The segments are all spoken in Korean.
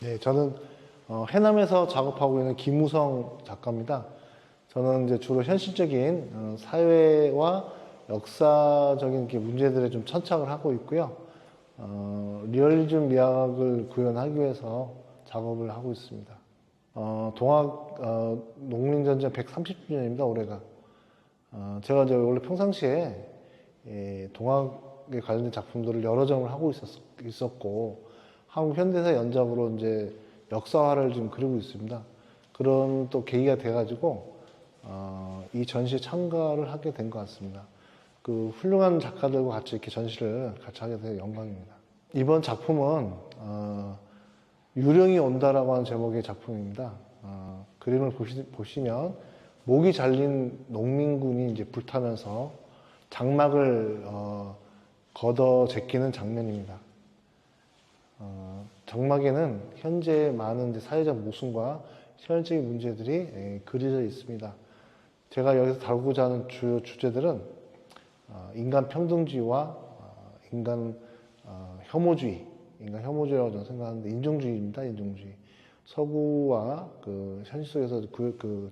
네, 저는 해남에서 작업하고 있는 김우성 작가입니다. 저는 이제 주로 현실적인 사회와 역사적인 이렇게 문제들에 좀 천착을 하고 있고요. 리얼리즘 미학을 구현하기 위해서 작업을 하고 있습니다. 동학 농민전쟁 130주년입니다, 올해가. 제가 이제 원래 평상시에 동학에 관련된 작품들을 여러 점을 하고 있었고, 한국 현대사 연작으로 이제 역사화를 지금 그리고 있습니다. 그런 또 계기가 돼가지고 이 전시에 참가를 하게 된 것 같습니다. 그 훌륭한 작가들과 같이 이렇게 전시를 같이 하게 돼서 영광입니다. 이번 작품은 유령이 온다라고 하는 제목의 작품입니다. 그림을 보시면 목이 잘린 농민군이 이제 불타면서 장막을 걷어 제끼는 장면입니다. 장막에는 현재 많은 이제 사회적 모순과 현실적인 문제들이 그려져 있습니다. 제가 여기서 다루고자 하는 주요 주제들은 인간 평등주의와 인간 혐오주의라고 저는 생각하는데, 인종주의입니다. 인종주의. 서구와 그 현실 속에서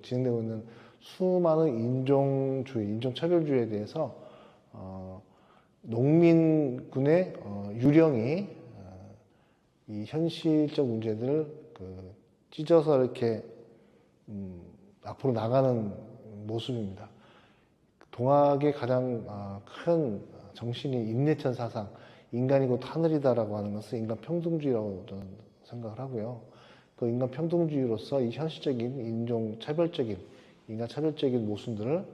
진행되고 있는 수많은 인종주의, 인종차별주의에 대해서 농민군의 유령이 이 현실적 문제들을 찢어서 이렇게 앞으로 나가는 모습입니다. 동학의 가장 큰 정신이 임내천 사상, 인간이 곧 하늘이다라고 하는 것은 인간 평등주의라고 저는 생각을 하고요. 그 인간 평등주의로서 이 현실적인 인간 차별적인 모순들을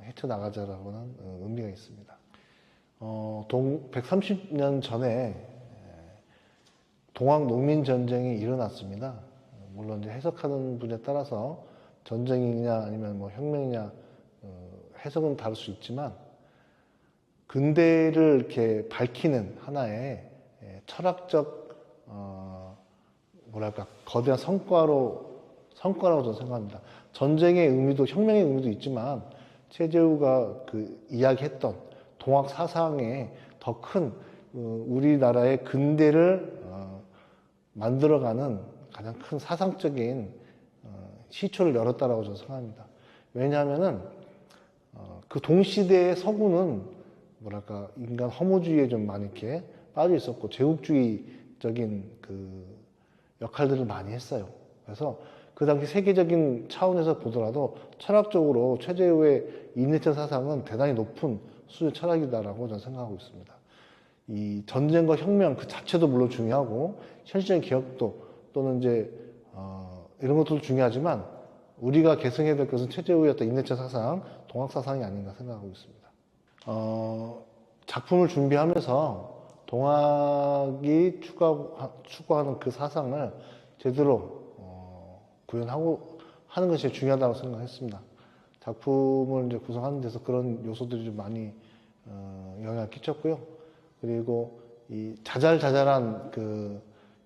헤쳐나가자라고 하는 의미가 있습니다. 130년 전에 동학 농민 전쟁이 일어났습니다. 물론 이제 해석하는 분에 따라서 전쟁이냐 아니면 뭐 혁명이냐 해석은 다를 수 있지만, 근대를 이렇게 밝히는 하나의 철학적 거대한 성과라고 저는 생각합니다. 전쟁의 의미도 혁명의 의미도 있지만, 최재우가 이야기했던 동학 사상에 더 큰 우리나라의 근대를 만들어가는 가장 큰 사상적인 시초를 열었다라고 저는 생각합니다. 왜냐하면은 그 동시대의 서구는 인간 혐오주의에 좀 많이 이렇게 빠져 있었고, 제국주의적인 역할들을 많이 했어요. 그래서 그 당시 세계적인 차원에서 보더라도 철학적으로 최재우의 임내천 사상은 대단히 높은 수준의 철학이다라고 저는 생각하고 있습니다. 이 전쟁과 혁명 그 자체도 물론 중요하고, 현실적인 개혁도 또는 이제 이런 것들도 중요하지만, 우리가 계승해야 될 것은 최재우의 어떤 임내천 사상, 동학 사상이 아닌가 생각하고 있습니다. 작품을 준비하면서 동학이 추구하는 그 사상을 제대로 구현하고 하는 것이 중요하다고 생각했습니다. 작품을 이제 구성하는 데서 그런 요소들이 좀 많이 영향을 끼쳤고요. 그리고 이 자잘자잘한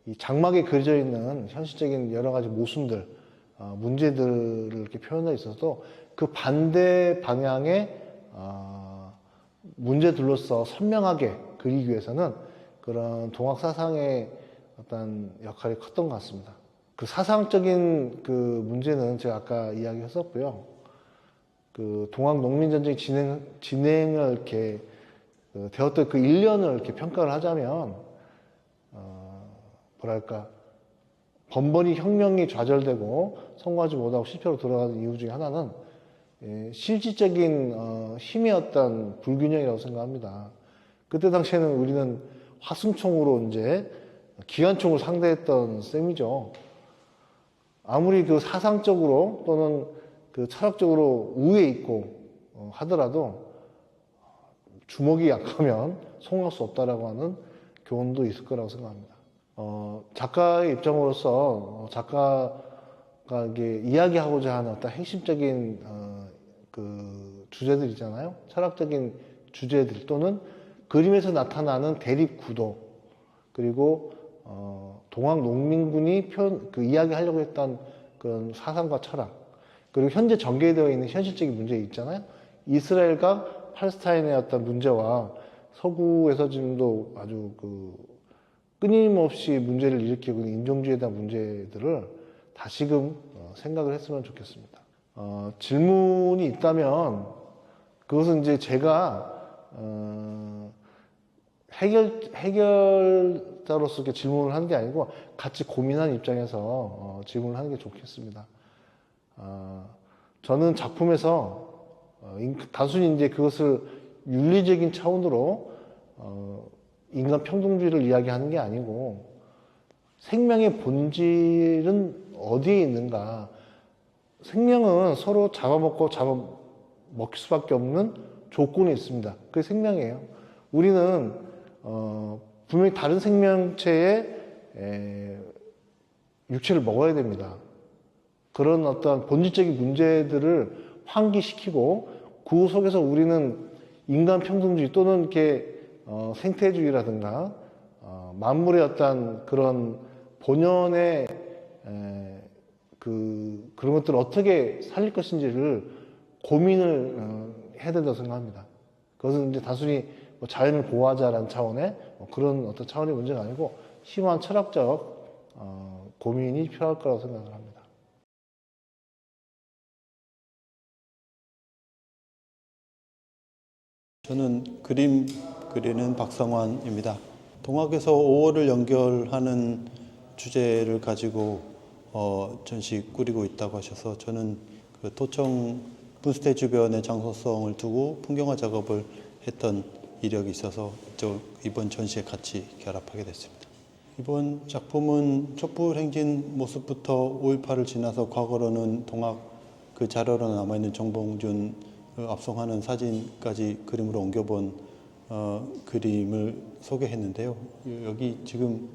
이 장막에 그려져 있는 현실적인 여러 가지 모순들, 문제들을 이렇게 표현해 있어도 그 반대 방향의 문제들로서 선명하게 그리기 위해서는 그런 동학 사상의 어떤 역할이 컸던 것 같습니다. 그 사상적인 문제는 제가 아까 이야기했었고요. 동학 농민전쟁 진행을 이렇게 되었던 그 1년을 이렇게 평가를 하자면, 번번이 혁명이 좌절되고 성공하지 못하고 실패로 돌아가는 이유 중에 하나는 실질적인 힘이었던 불균형이라고 생각합니다. 그때 당시에는 우리는 화승총으로 이제 기관총을 상대했던 셈이죠. 아무리 사상적으로 또는 철학적으로 우위에 있고 하더라도 주먹이 약하면 성공할 수 없다라고 하는 교훈도 있을 거라고 생각합니다. 작가의 입장으로서 작가가 이게 이야기하고자 하는 어떤 핵심적인 주제들 있잖아요. 철학적인 주제들 또는 그림에서 나타나는 대립 구도, 그리고 동학 농민군이 이야기하려고 했던 그런 사상과 철학, 그리고 현재 전개되어 있는 현실적인 문제 있잖아요. 이스라엘과 팔레스타인의 어떤 문제와 서구에서 지금도 아주 끊임없이 문제를 일으키고 있는 인종주의에 대한 문제들을 다시금 생각을 했으면 좋겠습니다. 질문이 있다면 그것은 이제 제가 해결자로서 이렇게 질문을 하는 게 아니고 같이 고민하는 입장에서 질문을 하는 게 좋겠습니다. 저는 작품에서 단순히 이제 그것을 윤리적인 차원으로 인간 평등주의를 이야기하는 게 아니고 생명의 본질은 어디에 있는가? 생명은 서로 잡아먹고 잡아먹힐 수밖에 없는 조건이 있습니다. 그게 생명이에요. 우리는 분명히 다른 생명체의 육체를 먹어야 됩니다. 그런 어떤 본질적인 문제들을 환기시키고 그 속에서 우리는 인간 평등주의 또는 이렇게 생태주의라든가 만물의 어떤 그런 본연의 그런 것들을 어떻게 살릴 것인지를 고민을 해야 된다고 생각합니다. 그것은 이제 단순히 뭐 자연을 보호하자라는 차원의 그런 어떤 차원의 문제가 아니고 심한 철학적 고민이 필요할 거라고 생각을 합니다. 저는 그림 그리는 박성환입니다. 동학에서 5월을 연결하는 주제를 가지고 전시 꾸리고 있다고 하셔서 저는 그 토청 분수대 주변의 장소성을 두고 풍경화 작업을 했던 이력이 있어서 이번 전시에 같이 결합하게 됐습니다. 이번 작품은 촛불 행진 모습부터 5.18을 지나서 과거로는 동학 그 자료로 남아있는 정봉준 압송하는 사진까지 그림으로 옮겨본 그림을 소개했는데요. 여기 지금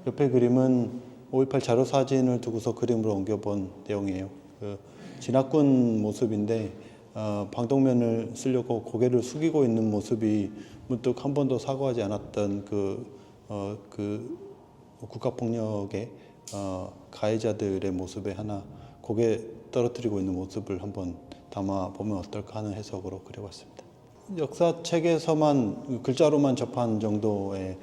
옆에 그림은 5.18 자료 사진을 두고서 그림으로 옮겨본 내용이에요. 진압군 모습인데 방독면을 쓰려고 고개를 숙이고 있는 모습이 문득 한 번도 사과하지 않았던 그 국가폭력의 가해자들의 모습에 하나 고개 떨어뜨리고 있는 모습을 한번 담아보면 어떨까 하는 해석으로 그려봤습니다. 역사책에서만 글자로만 접한 정도의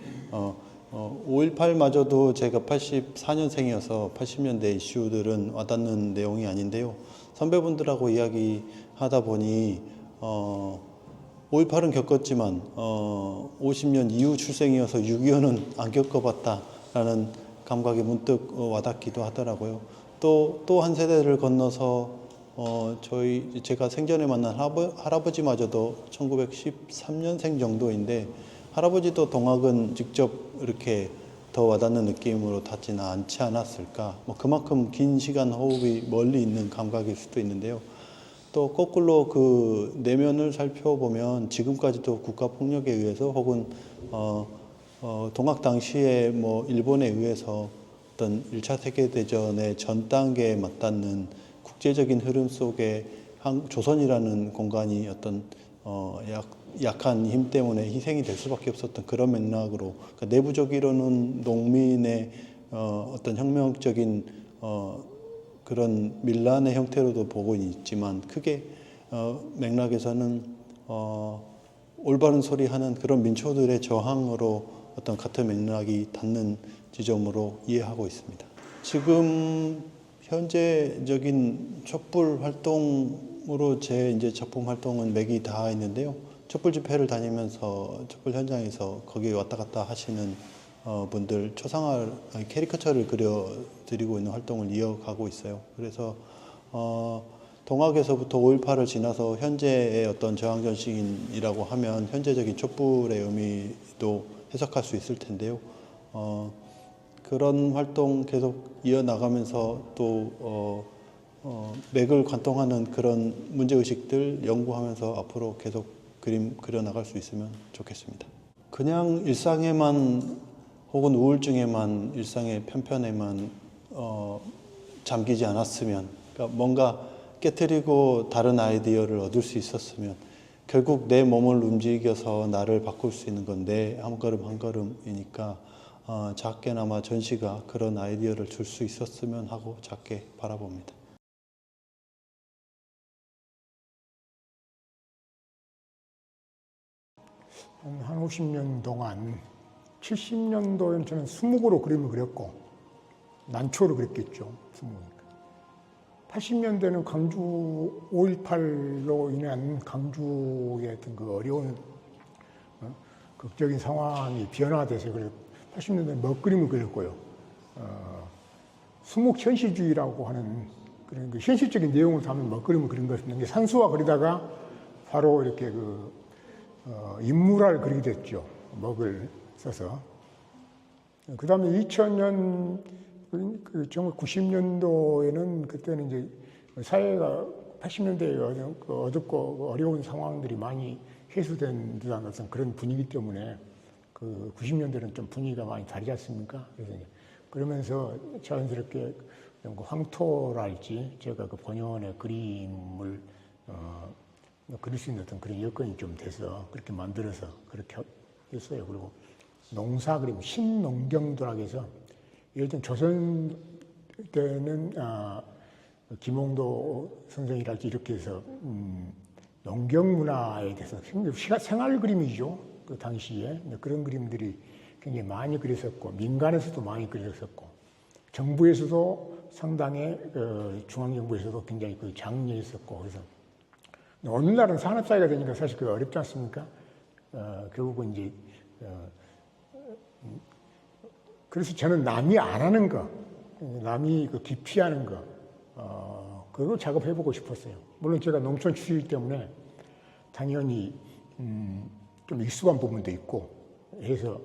5.18마저도 제가 84년생이어서 80년대 이슈들은 와닿는 내용이 아닌데요. 선배분들하고 이야기하다 보니 5.18은 겪었지만 50년 이후 출생이어서 6.25는 안 겪어봤다라는 감각이 문득 와닿기도 하더라고요. 또 한 세대를 건너서 제가 생전에 만난 할아버지마저도 1913년생 정도인데 할아버지도 동학은 직접 이렇게 더 와닿는 느낌으로 닿지는 않지 않았을까. 그만큼 긴 시간 호흡이 멀리 있는 감각일 수도 있는데요. 또 거꾸로 그 내면을 살펴보면 지금까지도 국가폭력에 의해서 혹은 동학 당시에 일본에 의해서 어떤 1차 세계대전의 전 단계에 맞닿는 국제적인 흐름 속에 조선이라는 공간이 어떤 약한 힘 때문에 희생이 될 수밖에 없었던 그런 맥락으로, 그러니까 내부적으로는 농민의 어떤 혁명적인 그런 밀란의 형태로도 보고 있지만 크게 맥락에서는 올바른 소리 하는 그런 민초들의 저항으로 어떤 같은 맥락이 닿는 지점으로 이해하고 있습니다. 지금 현재적인 촛불 활동으로 제 이제 작품 활동은 맥이 닿아 있는데요. 촛불 집회를 다니면서 촛불 현장에서 거기에 왔다 갔다 하시는 분들 캐리커처를 그려드리고 있는 활동을 이어가고 있어요. 그래서 동학에서부터 5.18을 지나서 현재의 어떤 저항전신이라고 하면 현재적인 촛불의 의미도 해석할 수 있을 텐데요. 그런 활동 계속 이어나가면서 또 맥을 관통하는 그런 문제의식들 연구하면서 앞으로 계속 그림 그려나갈 수 있으면 좋겠습니다. 그냥 일상에만 혹은 우울증에만 일상의 편편에만 잠기지 않았으면, 그러니까 뭔가 깨트리고 다른 아이디어를 얻을 수 있었으면, 결국 내 몸을 움직여서 나를 바꿀 수 있는 건 내 한 걸음 한 걸음이니까 작게나마 전시가 그런 아이디어를 줄 수 있었으면 하고 작게 바라봅니다. 한 50년 동안 70년도에는 저는 수묵으로 그림을 그렸고 난초로 그렸겠죠. 수묵이니까. 80년대는 강주 5.18로 인한 강주의 어떤 그 어려운 극적인 상황이 변화돼서 그래 80년대 먹그림을 그렸고요. 수묵 현실주의라고 하는 그런 그 현실적인 내용을 담은 먹그림을 그린 것인데 산수화 그리다가 바로 이렇게 인물화를 그리게 됐죠. 먹을 써서. 그 다음에 2000년, 90년도에는 그때는 이제 사회가 80년대에 어둡고 어려운 상황들이 많이 해소된 듯한 어떤 그런 분위기 때문에 그 90년대는 좀 분위기가 많이 다르지 않습니까? 그래서 그러면서 자연스럽게 황토랄지 제가 그 본연의 그림을 그릴 수 있는 어떤 그런 여건이 좀 돼서 그렇게 만들어서 그렇게 했어요. 그리고 농사 그림, 신농경도라고 해서 예를 들면 조선 때는 김홍도 선생이랄지 이렇게 해서 농경 문화에 대해서 생활 그림이죠. 그 당시에 그런 그림들이 굉장히 많이 그렸었고 민간에서도 많이 그렸었고 정부에서도 상당히 중앙정부에서도 굉장히 그 장려했었고 그래서 오늘날은 산업사회가 되니까 사실 그 어렵지 않습니까? 결국은 이제 그래서 저는 남이 안 하는 거, 남이 그 기피하는 거, 그걸 작업해보고 싶었어요. 물론 제가 농촌 출신이기 때문에 당연히 좀 익숙한 부분도 있고 해서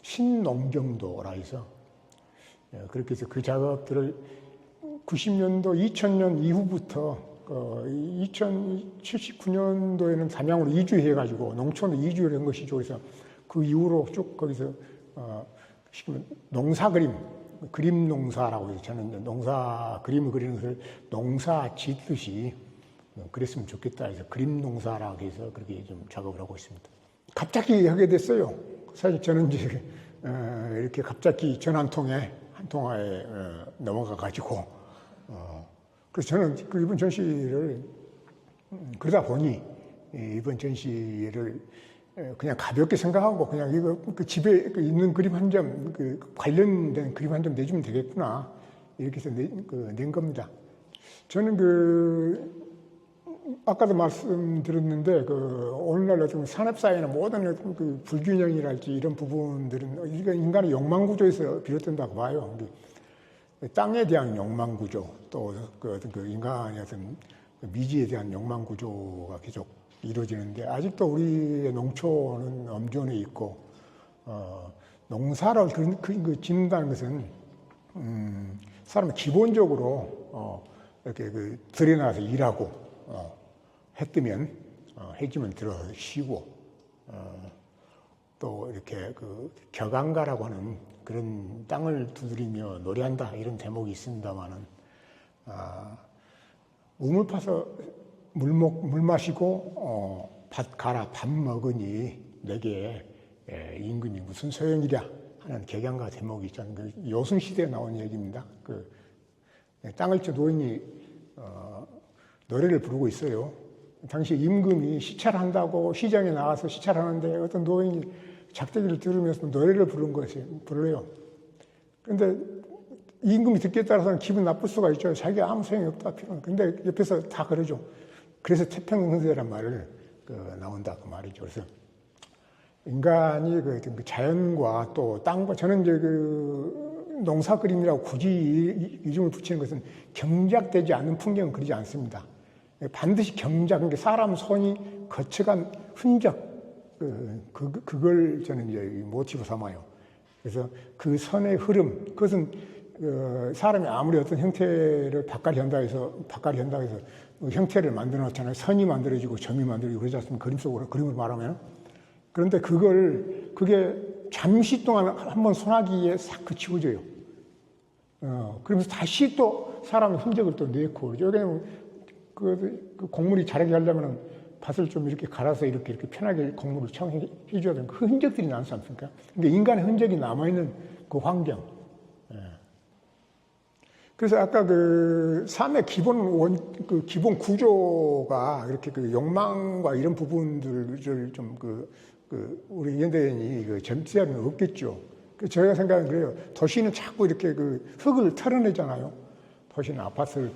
신농경도라 해서 그렇게 해서 그 작업들을 90년도, 2000년 이후부터 2079년도에는 담양으로 이주해가지고 농촌으로 이주를 한 것이죠. 그래서 그 이후로 쭉 거기서 농사 그림 농사라고 해서 저는 농사 그림을 그리는 것을 농사 짓듯이 그랬으면 좋겠다 해서 그림 농사라고 해서 그렇게 좀 작업을 하고 있습니다. 갑자기 하게 됐어요. 사실 저는 이제 이렇게 갑자기 전화 한 통화에 넘어가 가지고 그래서 저는 그 이번 전시를 그러다 보니 이번 전시를 그냥 가볍게 생각하고 그냥 이거 그 집에 있는 그림 한 점, 그 관련된 그림 한 점 내주면 되겠구나 이렇게 해서 낸 겁니다. 저는 아까도 말씀드렸는데 오늘날 어떤 산업사회나 모든 어떤 그 불균형이랄지 이런 부분들은 인간의 욕망 구조에서 비롯된다고 봐요. 땅에 대한 욕망 구조, 또 어떤 그 인간의 어떤 미지에 대한 욕망 구조가 계속 이루어지는데 아직도 우리의 농촌은 엄존해 있고 농사를 짓는다는 것은 사람이 기본적으로 이렇게 들여나서 일하고 해 뜨면 해지면 들어서 쉬고 또 이렇게 격안가라고 하는 그런 땅을 두드리며 노래한다 이런 대목이 있습니다만은 우물 파서 물 마시고 밭 가라 밥 먹으니 내게 임금이 무슨 소용이랴 하는 격양가 대목이 있잖아요. 요순 시대에 나온 얘기입니다. 땅을 쳐 노인이 노래를 부르고 있어요. 당시 임금이 시찰을 한다고 시장에 나가서 시찰을 하는데 어떤 노인이 작대기를 들으면서 노래를 불러요. 그런데 임금이 듣기에 따라서는 기분 나쁠 수가 있죠. 자기가 아무 소용이 없다. 근데 옆에서 다 그러죠. 그래서 태평성세란 말을 나온다 그 말이죠. 그래서 인간이 자연과 또 땅과 저는 이제 농사 그림이라고 굳이 이름을 붙이는 것은 경작되지 않는 풍경은 그리지 않습니다. 반드시 경작, 그러니까 사람 손이 거쳐간 흔적, 그걸 저는 이제 모티브 삼아요. 그래서 그 선의 흐름, 그것은 사람이 아무리 어떤 형태를 바깥이 한다 해서 형태를 만들어 놓잖아요. 선이 만들어지고 점이 만들어지고 그러지 않습니까? 그림 속으로, 그림을 말하면. 그런데 그게 잠시 동안 한번 소나기에 싹 그치워져요. 그러면서 다시 또 사람의 흔적을 또 내고 그러죠. 그 곡물이 자라게 하려면 밭을 좀 이렇게 갈아서 이렇게 편하게 곡물을 창해줘야 되는 그 흔적들이 남지 않습니까? 그러니까 인간의 흔적이 남아있는 그 환경. 그래서 아까 삶의 기본 구조가 이렇게 욕망과 이런 부분들을 좀 우리 연대원이 그 점수는 없겠죠. 저희가 생각은 그래요. 도시는 자꾸 이렇게 흙을 털어내잖아요. 도시는 아파트를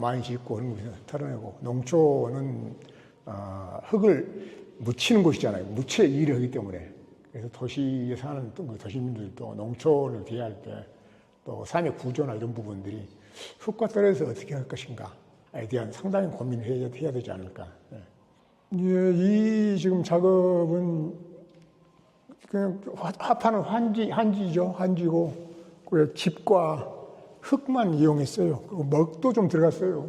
많이 짓고 그런 곳에서 털어내고, 농촌은 흙을 묻히는 곳이잖아요. 무채 일을 하기 때문에. 그래서 도시에 사는 그 도시민들도 농촌을 대할 때 또 삶의 구조나 이런 부분들이 흙과 떨어져서 어떻게 할 것인가에 대한 상당히 고민을 해야 되지 않을까. 예, 이 지금 작업은 그냥 합하는 한지죠. 한지고, 그 집과 흙만 이용했어요. 그리고 먹도 좀 들어갔어요.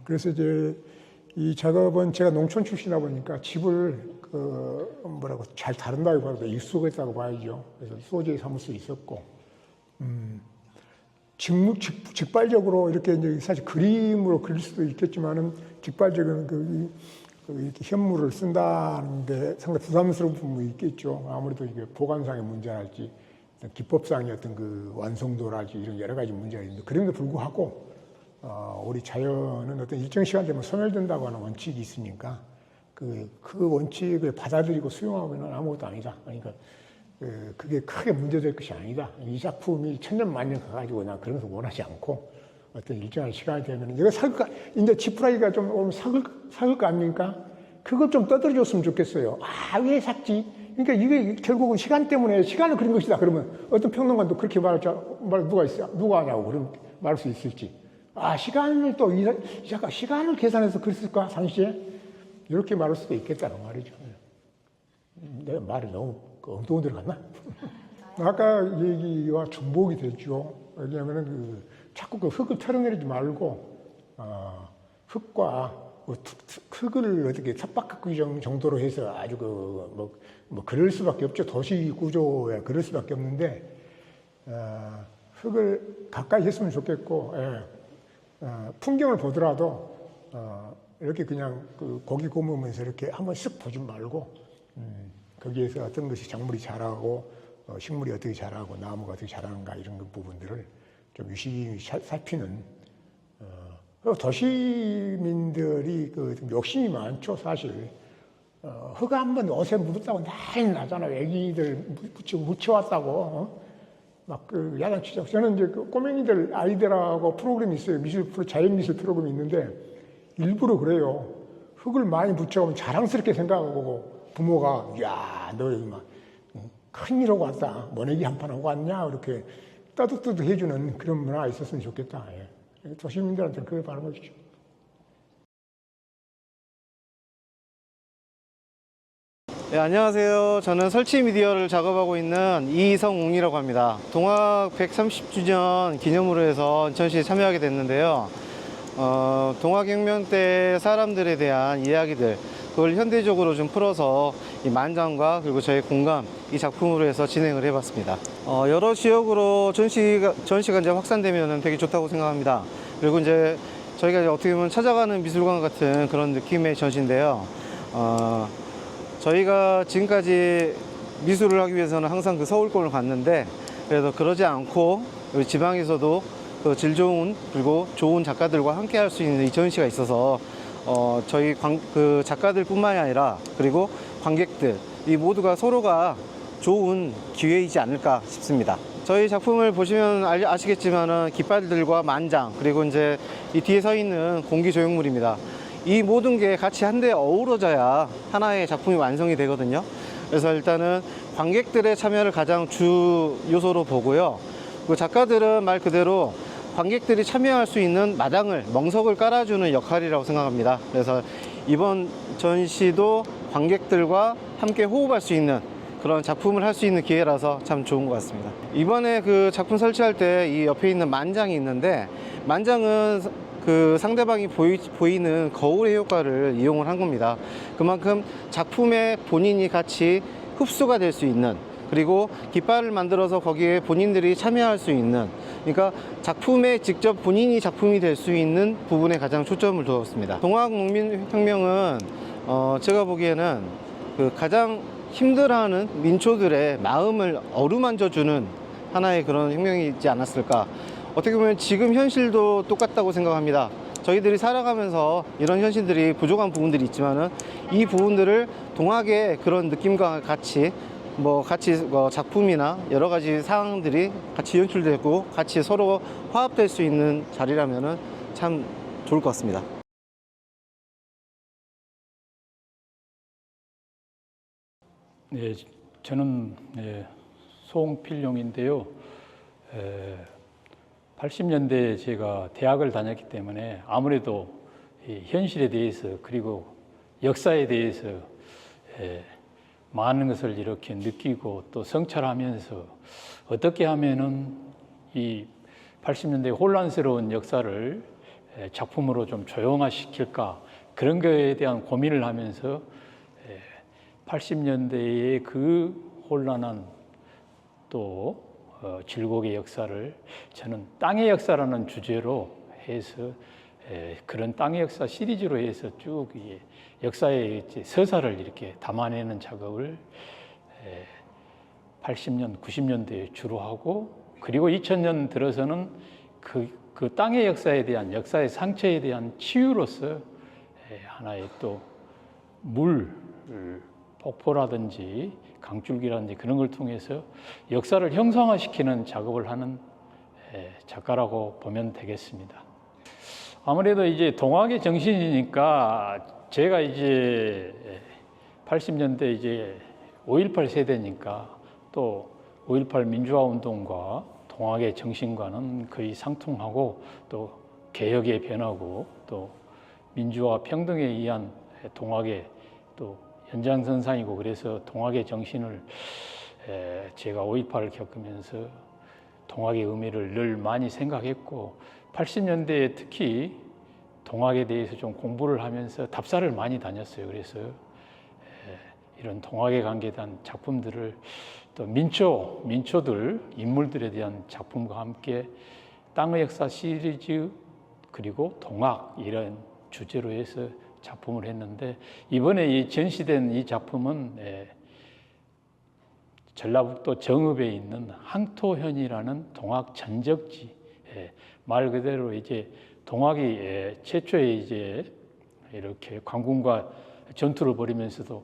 그래서 이제 이 작업은 제가 농촌 출신이다 보니까 집을 잘 다룬다기보다 익숙했다고 봐야죠. 그래서 소재의 사무실이 있었고, 직발적으로 이렇게 이제 사실 그림으로 그릴 수도 있겠지만은 직발적인 이렇게 현물을 쓴다는 게 상당히 부담스러운 부분이 있겠죠. 아무래도 이게 보관상의 문제랄지, 기법상의 어떤 그 완성도랄지 이런 여러 가지 문제가 있는데, 그럼에도 불구하고 우리 자연은 어떤 일정 시간 되면 소멸된다고 하는 원칙이 있으니까 그 원칙을 받아들이고 수용하면 아무것도 아니다. 그러니까 그게 크게 문제될 것이 아니다. 이 작품이 천년만년 가가지고 나 그런 것을 원하지 않고, 어떤 일정한 시간이 되면 이거 이제 지푸라기가 좀 오면 삭을 거 아닙니까? 그것 좀 떠들어줬으면 좋겠어요. 왜 삭지? 그러니까 이게 결국은 시간 때문에 시간을 그린 것이다. 그러면 어떤 평론가도 그렇게 말할 누가 하냐고 그럼 말할 수 있을지. 시간을 또 시간을 계산해서 그랬을까 당시에? 이렇게 말할 수도 있겠다는 말이죠. 내가 말이 너무 엉뚱한 데로 갔나? 아까 얘기와 중복이 됐죠. 왜냐하면 자꾸 흙을 털어내리지 말고 흙과 흙을 어떻게 텃밭 정도로 해서 아주 그럴 수밖에 없죠. 도시 구조에 그럴 수밖에 없는데 흙을 가까이 했으면 좋겠고, 풍경을 보더라도 이렇게 그냥 고기 구우면서 이렇게 한번 쓱 보지 말고, 거기에서 어떤 것이 작물이 자라고 식물이 어떻게 자라고 나무가 어떻게 자라는가 이런 부분들을 좀 유심히 살피는, 도시민들이 좀 욕심이 많죠. 사실 흙 한번 옷에 묻었다고 난리 나잖아요. 애기들 묻혀왔다고 막 야단치죠. 저는 이제 꼬맹이들 아이들하고 프로그램이 있어요. 자연미술 프로그램이 있는데 일부러 그래요. 흙을 많이 묻혀오면 자랑스럽게 생각하고, 부모가 야, 너 여기 막 큰일 하고 왔다, 모내기 한 판 하고 왔냐, 이렇게 따뜻따뜻 해주는 그런 문화가 있었으면 좋겠다. 도시민들한테 그걸 바라는 것이죠. 네, 안녕하세요. 저는 설치 미디어를 작업하고 있는 이성웅이라고 합니다. 동학 130주년 기념으로 해서 인천시에 참여하게 됐는데요. 동학혁명 때 사람들에 대한 이야기들, 그걸 현대적으로 좀 풀어서 이 만장과 그리고 저의 공감, 이 작품으로 해서 진행을 해봤습니다. 여러 지역으로 전시가 이제 확산되면 되게 좋다고 생각합니다. 그리고 이제 저희가 이제 어떻게 보면 찾아가는 미술관 같은 그런 느낌의 전시인데요. 저희가 지금까지 미술을 하기 위해서는 항상 서울권을 갔는데, 그래도 그러지 않고 우리 지방에서도 질 좋은 그리고 좋은 작가들과 함께 할 수 있는 이 전시가 있어서 저희 작가들뿐만이 아니라 그리고 관객들 이 모두가 서로가 좋은 기회이지 않을까 싶습니다. 저희 작품을 보시면 아시겠지만은 깃발들과 만장, 그리고 이제 이 뒤에 서 있는 공기 조형물입니다. 이 모든 게 같이 한데 어우러져야 하나의 작품이 완성이 되거든요. 그래서 일단은 관객들의 참여를 가장 주 요소로 보고요. 그 작가들은 말 그대로 관객들이 참여할 수 있는 마당을, 멍석을 깔아주는 역할이라고 생각합니다. 그래서 이번 전시도 관객들과 함께 호흡할 수 있는 그런 작품을 할 수 있는 기회라서 참 좋은 것 같습니다. 이번에 그 작품 설치할 때 이 옆에 있는 만장이 있는데, 만장은 상대방이 보이는 거울의 효과를 이용을 한 겁니다. 그만큼 작품에 본인이 같이 흡수가 될 수 있는, 그리고 깃발을 만들어서 거기에 본인들이 참여할 수 있는, 그러니까 작품에 직접 본인이 작품이 될 수 있는 부분에 가장 초점을 두었습니다. 동학농민혁명은 제가 보기에는 가장 힘들어하는 민초들의 마음을 어루만져주는 하나의 그런 혁명이지 않았을까. 어떻게 보면 지금 현실도 똑같다고 생각합니다. 저희들이 살아가면서 이런 현실들이 부족한 부분들이 있지만은 이 부분들을 동학의 그런 느낌과 같이 작품이나 여러 가지 상황들이 같이 연출되고 같이 서로 화합될 수 있는 자리라면은 참 좋을 것 같습니다. 네, 저는 송필용인데요. 80년대에 제가 대학을 다녔기 때문에 아무래도 이 현실에 대해서 그리고 역사에 대해서 많은 것을 이렇게 느끼고 또 성찰하면서 어떻게 하면은 이 80년대 혼란스러운 역사를 작품으로 좀 조형화시킬까 그런 거에 대한 고민을 하면서 80년대의 그 혼란한 또 질곡의 역사를 저는 땅의 역사라는 주제로 해서 그런 땅의 역사 시리즈로 해서 쭉 역사의 서사를 이렇게 담아내는 작업을 80년, 90년대에 주로 하고 그리고 2000년 들어서는 그 땅의 역사에 대한 역사의 상처에 대한 치유로서 하나의 또 폭포라든지 강줄기라든지 그런 걸 통해서 역사를 형상화시키는 작업을 하는 작가라고 보면 되겠습니다. 아무래도 이제 동학의 정신이니까 제가 이제 80년대 이제 5.18 세대니까 또 5.18 민주화 운동과 동학의 정신과는 거의 상통하고 또 개혁의 변화고 또 민주화 평등에 의한 동학의 또 연장선상이고 그래서 동학의 정신을 제가 5.18을 겪으면서 동학의 의미를 늘 많이 생각했고 80년대에 특히 동학에 대해서 좀 공부를 하면서 답사를 많이 다녔어요. 그래서 이런 동학에 관계된 작품들을 또 민초들, 인물들에 대한 작품과 함께 땅의 역사 시리즈 그리고 동학 이런 주제로 해서 작품을 했는데 이번에 이 전시된 이 작품은 전라북도 정읍에 있는 항토현이라는 동학 전적지 말 그대로 이제 동학이 최초에 이제 이렇게 관군과 전투를 벌이면서도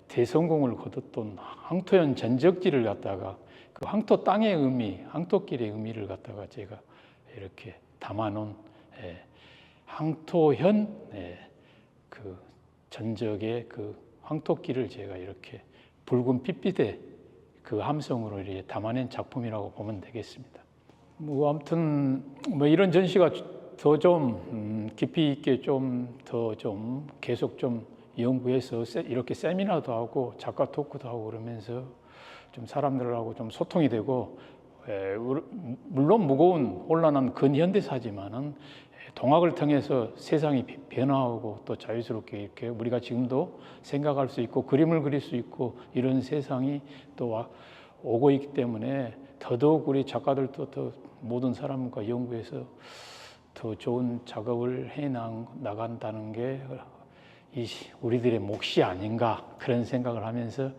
대성공을 거뒀던 항토현 전적지를 갖다가 그 항토 땅의 의미, 항토길의 의미를 갖다가 제가 이렇게 담아놓은 항토현 그 전적의 그 황토길을 제가 이렇게 붉은 핏빛의 그 함성으로 이렇게 담아낸 작품이라고 보면 되겠습니다. 아무튼 이런 전시가 더 좀 깊이 있게 더 계속 좀 연구해서 이렇게 세미나도 하고 작가 토크도 하고 그러면서 좀 사람들하고 좀 소통이 되고 물론 무거운 혼란한 근현대사지만은 동학을 통해서 세상이 변화하고 또 자유스럽게 이렇게 우리가 지금도 생각할 수 있고 그림을 그릴 수 있고 이런 세상이 또 오고 있기 때문에 더더욱 우리 작가들도 더 모든 사람과 연구해서 더 좋은 작업을 해 나간다는 게 우리들의 몫이 아닌가 그런 생각을 하면서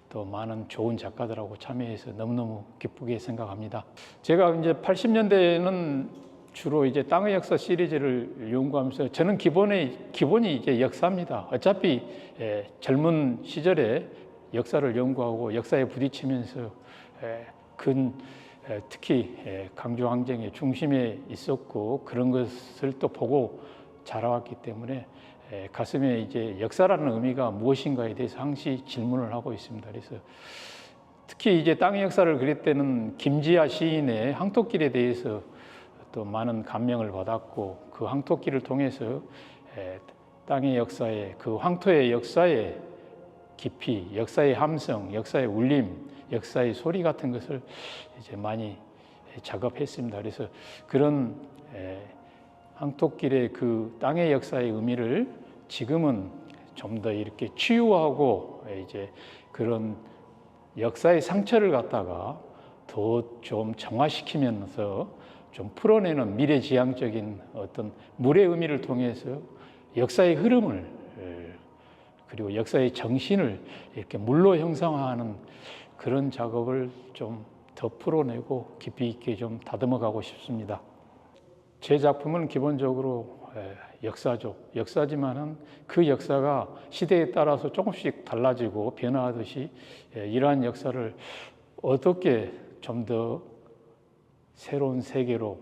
또 많은 좋은 작가들하고 참여해서 너무너무 기쁘게 생각합니다. 제가 이제 80년대에는 주로 이제 땅의 역사 시리즈를 연구하면서 저는 기본이 이제 역사입니다. 어차피 젊은 시절에 역사를 연구하고 역사에 부딪히면서 특히 강주 항쟁의 중심에 있었고 그런 것을 또 보고 자라왔기 때문에 가슴에 이제 역사라는 의미가 무엇인가에 대해서 항시 질문을 하고 있습니다. 그래서 특히 이제 땅의 역사를 그릴 때는 김지아 시인의 항토길에 대해서 또 많은 감명을 받았고 그 황토길을 통해서 땅의 역사에 그 황토의 역사의 깊이, 역사의 함성, 역사의 울림, 역사의 소리 같은 것을 이제 많이 작업했습니다. 그래서 그런 황토길의 그 땅의 역사의 의미를 지금은 좀 더 이렇게 치유하고 이제 그런 역사의 상처를 갖다가 더 좀 정화시키면서 좀 풀어내는 미래지향적인 어떤 물의 의미를 통해서 역사의 흐름을 그리고 역사의 정신을 이렇게 물로 형상화하는 그런 작업을 좀 더 풀어내고 깊이 있게 좀 다듬어 가고 싶습니다. 제 작품은 기본적으로 역사지만은 그 역사가 시대에 따라서 조금씩 달라지고 변화하듯이 이러한 역사를 어떻게 좀 더 새로운 세계로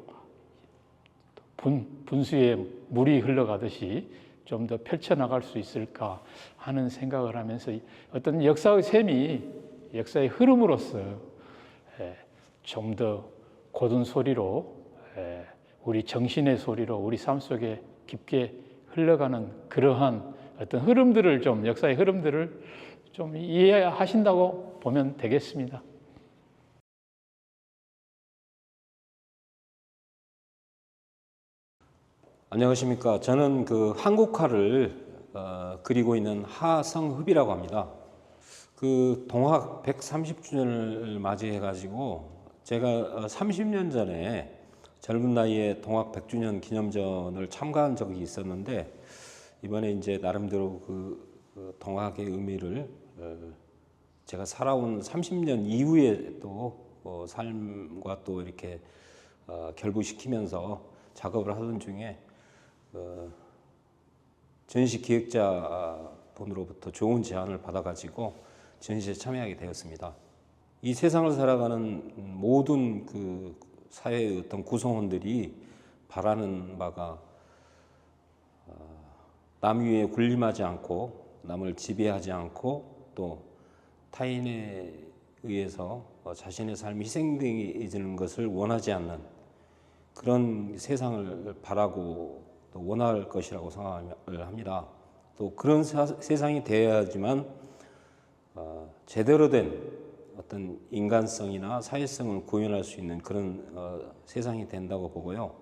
분수에 물이 흘러가듯이 좀 더 펼쳐나갈 수 있을까 하는 생각을 하면서 어떤 역사의 셈이 역사의 흐름으로서 좀 더 고든 소리로 우리 정신의 소리로 우리 삶 속에 깊게 흘러가는 그러한 어떤 흐름들을 좀 역사의 흐름들을 좀 이해하신다고 보면 되겠습니다. 안녕하십니까. 저는 그 한국화를 그리고 있는 하성흡이라고 합니다. 그 동학 130주년을 맞이해 가지고 제가 30년 전에 젊은 나이에 동학 100주년 기념전을 참가한 적이 있었는데, 이번에 이제 나름대로 그 동학의 의미를 제가 살아온 30년 이후에 또 삶과 또 이렇게 결부시키면서 작업을 하던 중에 전시 기획자 분으로부터 좋은 제안을 받아가지고 전시에 참여하게 되었습니다. 이 세상을 살아가는 모든 그 사회의 어떤 구성원들이 바라는 바가 남 위에 군림하지 않고 남을 지배하지 않고 또 타인에 의해서 자신의 삶이 희생되어지는 것을 원하지 않는 그런 세상을 바라고 또 원할 것이라고 생각을 합니다. 또 그런 세상이 되어야지만 제대로 된 어떤 인간성이나 사회성을 구현할 수 있는 그런 세상이 된다고 보고요.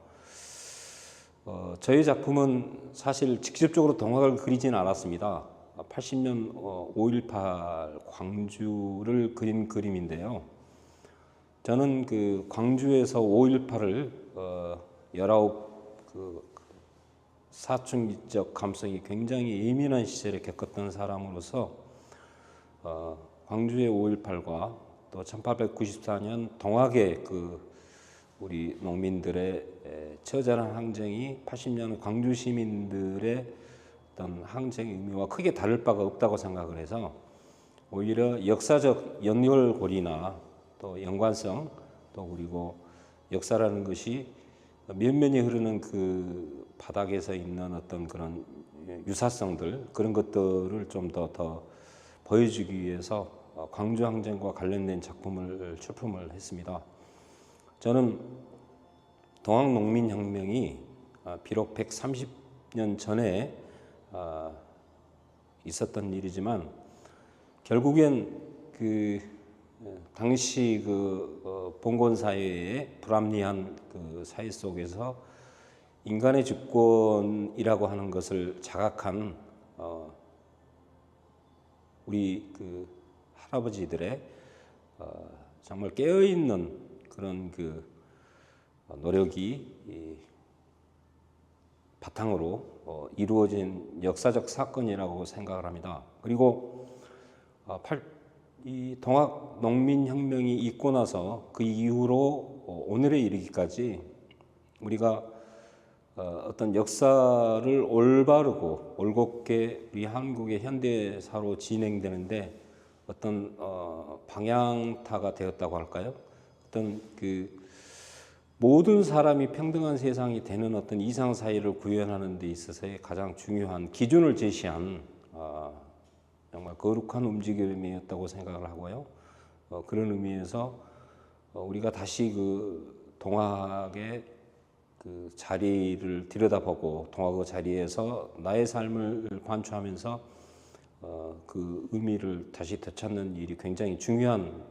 저희 작품은 사실 직접적으로 동학을 그리지는 않았습니다. 80년 5.18 광주를 그린 그림인데요. 저는 그 광주에서 5.18을 19 사춘기적 감성이 굉장히 예민한 시절에 겪었던 사람으로서 광주의 5.18과 또 1894년 동학의 그 우리 농민들의 처절한 항쟁이 80년 광주 시민들의 어떤 항쟁의 의미와 크게 다를 바가 없다고 생각을 해서 오히려 역사적 연결고리나 또 연관성 또 그리고 역사라는 것이 면면이 흐르는 그 바닥에서 있는 어떤 그런 유사성들 그런 것들을 좀 더 보여주기 위해서 광주 항쟁과 관련된 작품을 출품을 했습니다. 저는 동학 농민혁명이 비록 130년 전에 있었던 일이지만 결국엔 그 당시 그 봉건 사회의 불합리한 그 사회 속에서 인간의 주권이라고 하는 것을 자각한 우리 그 할아버지들의 정말 깨어 있는 그런 그 노력이 바탕으로 이루어진 역사적 사건이라고 생각을 합니다. 그리고 이 동학 농민혁명이 있고 나서 그 이후로 오늘에 이르기까지 우리가 어떤 역사를 올바르고 올곧게 우리 한국의 현대사로 진행되는데 어떤 방향타가 되었다고 할까요? 어떤 그 모든 사람이 평등한 세상이 되는 어떤 이상 사회를 구현하는 데 있어서의 가장 중요한 기준을 제시한 정말 거룩한 움직임이었다고 생각을 하고요. 그런 의미에서 우리가 다시 그 동학의 그 자리를 들여다보고 동학의 자리에서 나의 삶을 관추하면서 그 의미를 다시 되찾는 일이 굉장히 중요한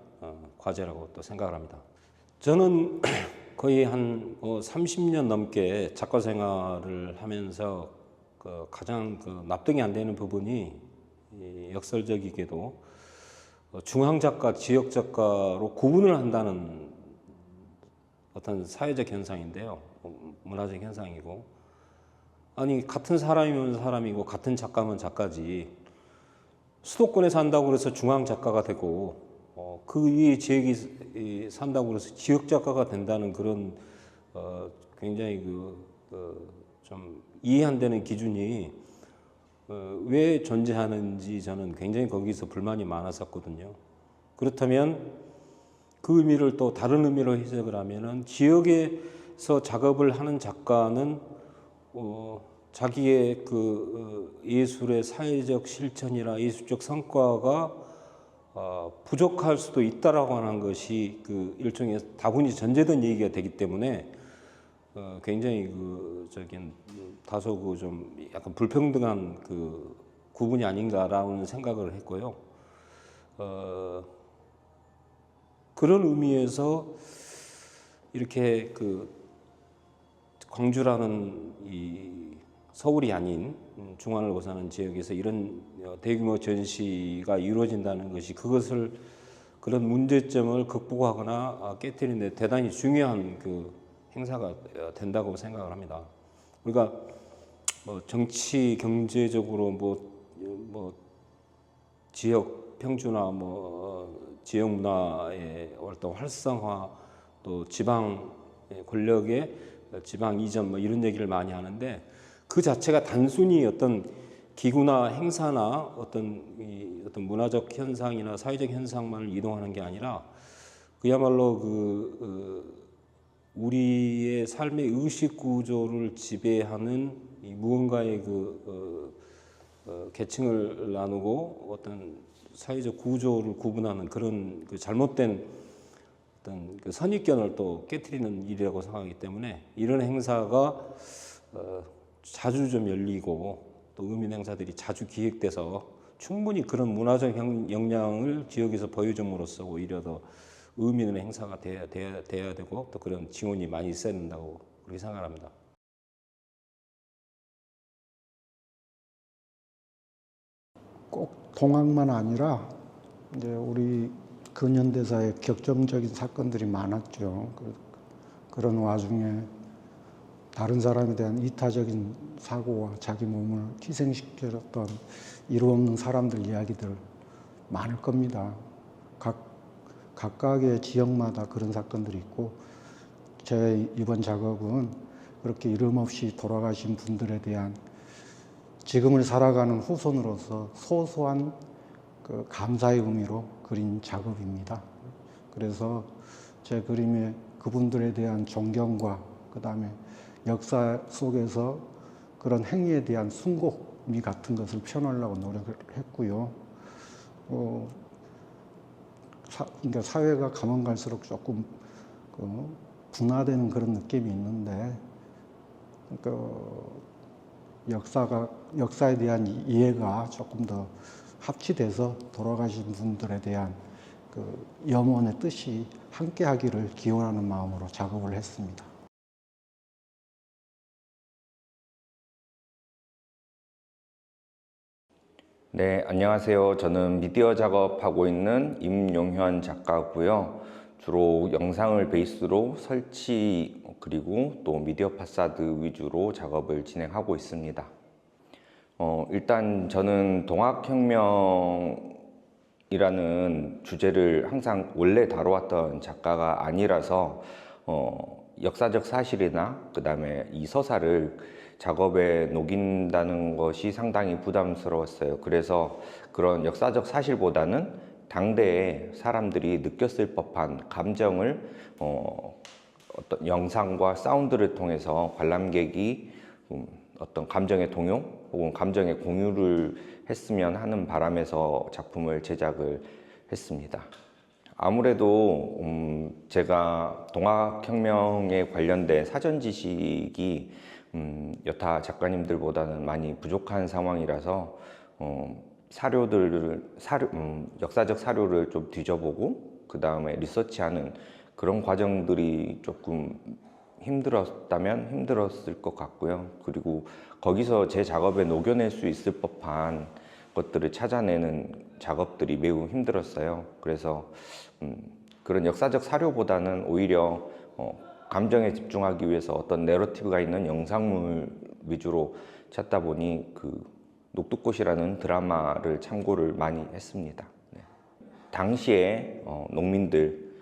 과제라고 또 생각을 합니다. 저는 거의 한 30년 넘게 작가 생활을 하면서 가장 납득이 안 되는 부분이 역설적이게도 중앙 작가, 지역 작가로 구분을 한다는 어떤 사회적 현상인데요. 문화적 현상이고, 아니 같은 사람이면 사람이고 같은 작가면 작가지 수도권에 산다고 해서 중앙 작가가 되고 그 위에 지역이 산다고 해서 지역 작가가 된다는 그런 굉장히 좀 이해 안 되는 기준이 왜 존재하는지 저는 굉장히 거기서 불만이 많았었거든요. 그렇다면 그 의미를 또 다른 의미로 해석을 하면은 지역에서 작업을 하는 작가는 자기의 그 예술의 사회적 실천이나 예술적 성과가 부족할 수도 있다라고 하는 것이 그 일종의 다분히 전제된 얘기가 되기 때문에 굉장히 다소 그 좀 약간 불평등한 그 구분이 아닌가라는 생각을 했고요. 그런 의미에서 이렇게 그 광주라는 이 서울이 아닌 중앙을 거사는 지역에서 이런 대규모 전시가 이루어진다는 것이 그런 문제점을 극복하거나 깨트리는 데 대단히 중요한 그 행사가 된다고 생각을 합니다. 우리가 뭐 정치 경제적으로 뭐 지역 평준화, 지역 문화의 활동 활성화, 또 지방 권력의 지방 이전 이런 얘기를 많이 하는데 그 자체가 단순히 어떤 기구나 행사나 어떤 문화적 현상이나 사회적 현상만을 이동하는 게 아니라 그야말로 우리의 삶의 의식 구조를 지배하는 무언가의 계층을 나누고 어떤 사회적 구조를 구분하는 그런 잘못된 어떤 선입견을 또 깨트리는 일이라고 생각하기 때문에 이런 행사가 자주 좀 열리고 또 의미 있는 행사들이 자주 기획돼서 충분히 그런 문화적 역량을 지역에서 보여줌으로써 오히려 더 의미 있는 행사가 돼야 되고 또 그런 지원이 많이 있어야 된다고 그렇게 생각합니다. 꼭 동학만 아니라 이제 우리 근현대사의 격정적인 사건들이 많았죠. 그런 와중에 다른 사람에 대한 이타적인 사고와 자기 몸을 희생시켰던 이루 없는 사람들 이야기들 많을 겁니다. 각각의 지역마다 그런 사건들이 있고 제 이번 작업은 그렇게 이름 없이 돌아가신 분들에 대한 지금을 살아가는 후손으로서 소소한 그 감사의 의미로 그린 작업입니다. 그래서 제 그림에 그분들에 대한 존경과 그 다음에 역사 속에서 그런 행위에 대한 숭고미 같은 것을 표현하려고 노력을 했고요. 그러니까 사회가 가면 갈수록 조금 분화되는 그런 느낌이 있는데, 역사에 대한 이해가 조금 더 합치돼서 돌아가신 분들에 대한 그 염원의 뜻이 함께하기를 기원하는 마음으로 작업을 했습니다. 네, 안녕하세요. 저는 미디어 작업하고 있는 임용현 작가고요. 주로 영상을 베이스로 설치 그리고 또 미디어 파사드 위주로 작업을 진행하고 있습니다. 일단 저는 동학혁명이라는 주제를 항상 원래 다뤄왔던 작가가 아니라서 역사적 사실이나 그 다음에 이 서사를 작업에 녹인다는 것이 상당히 부담스러웠어요. 그래서 그런 역사적 사실보다는 당대에 사람들이 느꼈을 법한 감정을 어떤 영상과 사운드를 통해서 관람객이 어떤 감정의 동요 혹은 감정의 공유를 했으면 하는 바람에서 작품을 제작을 했습니다. 아무래도 제가 동학혁명에 관련된 사전 지식이 여타 작가님들보다는 많이 부족한 상황이라서 역사적 사료를 좀 뒤져보고 그 다음에 리서치하는 그런 과정들이 조금 힘들었을 것 같고요. 그리고 거기서 제 작업에 녹여낼 수 있을 법한 것들을 찾아내는 작업들이 매우 힘들었어요. 그래서 그런 역사적 사료보다는 오히려 감정에 집중하기 위해서 어떤 내러티브가 있는 영상물 위주로 찾다 보니 그 녹두꽃이라는 드라마를 참고를 많이 했습니다. 네. 당시에 농민들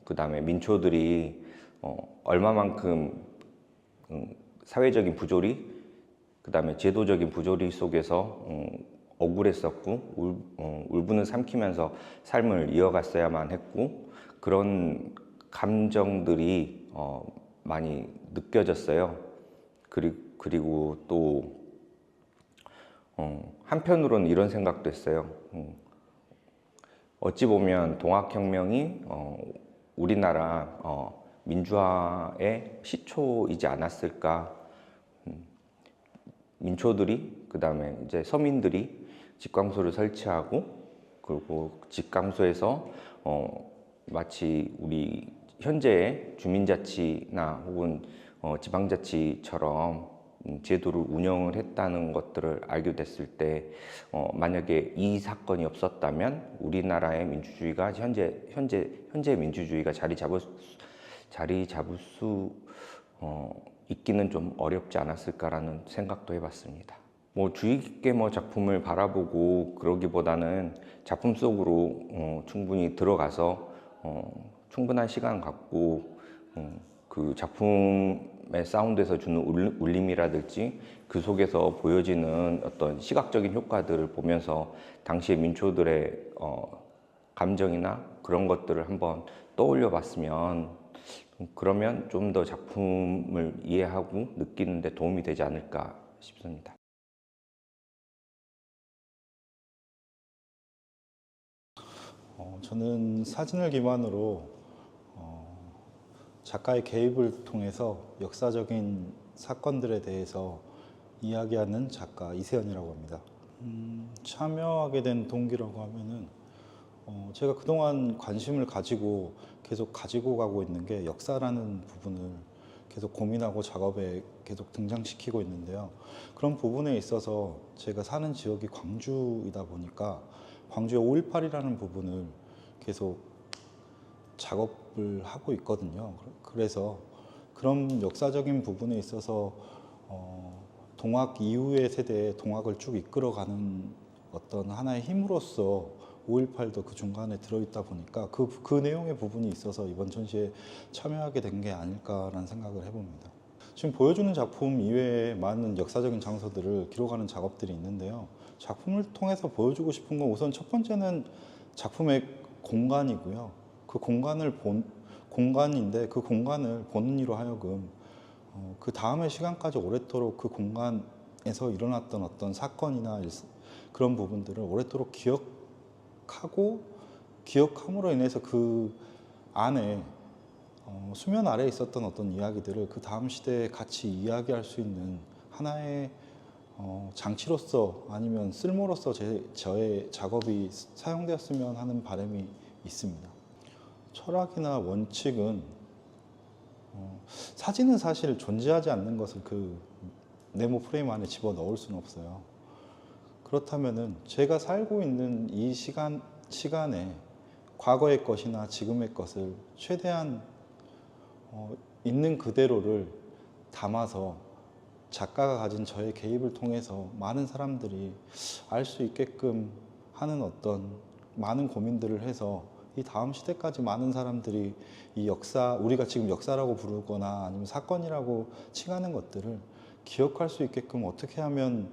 그 다음에 민초들이 얼마만큼 사회적인 부조리, 그다음에 제도적인 부조리 속에서 억울했었고 울분을 삼키면서 삶을 이어갔어야만 했고 그런 감정들이 많이 느껴졌어요. 그리고 또 한편으로는 이런 생각도 했어요. 어찌 보면 동학혁명이 우리나라 민주화의 시초이지 않았을까. 민초들이 그다음에 이제 서민들이 직광소를 설치하고 그리고 직광소에서 마치 우리 현재의 주민자치나 혹은 지방자치처럼 제도를 운영을 했다는 것들을 알게 됐을 때 만약에 이 사건이 없었다면 우리나라의 민주주의가 현재 민주주의가 자리 잡을 수 있기는 좀 어렵지 않았을까라는 생각도 해봤습니다. 뭐 주의 깊게 작품을 바라보고 그러기보다는 작품 속으로 충분히 들어가서 충분한 시간 갖고 그 작품의 사운드에서 주는 울림이라든지 그 속에서 보여지는 어떤 시각적인 효과들을 보면서 당시의 민초들의 감정이나 그런 것들을 한번 떠올려 봤으면 그러면 좀 더 작품을 이해하고 느끼는 데 도움이 되지 않을까 싶습니다. 저는 사진을 기반으로 작가의 개입을 통해서 역사적인 사건들에 대해서 이야기하는 작가 이세연이라고 합니다. 참여하게 된 동기라고 하면은 제가 그동안 관심을 가지고 계속 가지고 가고 있는 게 역사라는 부분을 계속 고민하고 작업에 계속 등장시키고 있는데요. 그런 부분에 있어서 제가 사는 지역이 광주이다 보니까 광주의 5.18이라는 부분을 계속 작업을 하고 있거든요. 그래서 그런 역사적인 부분에 있어서 동학 이후의 세대의 동학을 쭉 이끌어가는 어떤 하나의 힘으로서 5.18도 그 중간에 들어있다 보니까 그 내용의 부분이 있어서 이번 전시에 참여하게 된 게 아닐까라는 생각을 해봅니다. 지금 보여주는 작품 이외에 많은 역사적인 장소들을 기록하는 작업들이 있는데요. 작품을 통해서 보여주고 싶은 건 우선 첫 번째는 작품의 공간이고요. 그 공간인데 그 공간을 보는 이로 하여금 그 다음의 시간까지 오래도록 그 공간에서 일어났던 어떤 사건이나 그런 부분들을 오래도록 기억함으로 인해서 그 안에 수면 아래에 있었던 어떤 이야기들을 그 다음 시대에 같이 이야기할 수 있는 하나의 장치로서 아니면 쓸모로서 저의 작업이 사용되었으면 하는 바람이 있습니다. 철학이나 원칙은 사진은 사실 존재하지 않는 것을 그 네모 프레임 안에 집어넣을 수는 없어요. 그렇다면은 제가 살고 있는 이 시간에 과거의 것이나 지금의 것을 최대한 있는 그대로를 담아서 작가가 가진 저의 개입을 통해서 많은 사람들이 알 수 있게끔 하는 어떤 많은 고민들을 해서 이 다음 시대까지 많은 사람들이 이 역사, 우리가 지금 역사라고 부르거나 아니면 사건이라고 칭하는 것들을 기억할 수 있게끔 어떻게 하면